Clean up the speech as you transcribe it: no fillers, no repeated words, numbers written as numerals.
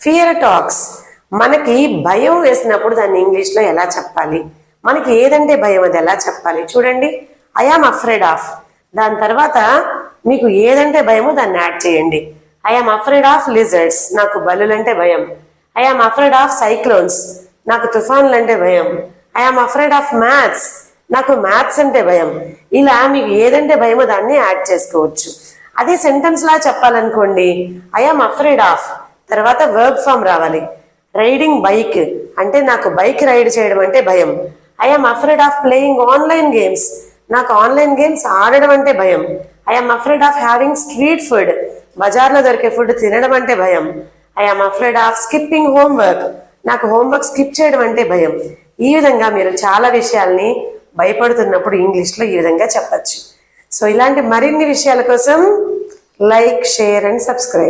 Fear talks. మనకి భయం వేసినప్పుడు దాన్ని ఇంగ్లీష్లో ఎలా చెప్పాలి, మనకి ఏదంటే భయం అది ఎలా చెప్పాలి చూడండి. ఐ ఆమ్ అఫ్రేడ్ ఆఫ్, దాని తర్వాత మీకు ఏదంటే భయమో దాన్ని యాడ్ చేయండి. I am afraid of lizards, నాకు బల్లులంటే భయం. I am afraid of cyclones, నాకు తుఫాన్లు అంటే భయం. I am afraid of maths, నాకు మ్యాథ్స్ అంటే భయం. ఇలా మీకు ఏదంటే భయమో దాన్ని యాడ్ చేసుకోవచ్చు. అదే సెంటెన్స్ లా చెప్పాలనుకోండి, ఐ ఆమ్ అఫ్రేడ్ ఆఫ్ తర్వాత వర్బ్ ఫామ్ రావాలి. రైడింగ్ బైక్ అంటే నాకు బైక్ రైడ్ చేయడం అంటే భయం. I am afraid of playing online games, నాకు ఆన్లైన్ గేమ్స్ ఆడడం అంటే భయం. I am afraid of having street food, బజార్లో దొరికే ఫుడ్ తినడం అంటే భయం. I am afraid of skipping homework, నాకు హోంవర్క్ స్కిప్ చేయడం అంటే భయం. ఈ విధంగా మీరు చాలా విషయాల్ని భయపడుతున్నప్పుడు ఇంగ్లీష్లో ఈ విధంగా చెప్పచ్చు. సో ఇలాంటి మరిన్ని విషయాల కోసం లైక్, షేర్ అండ్ సబ్స్క్రైబ్.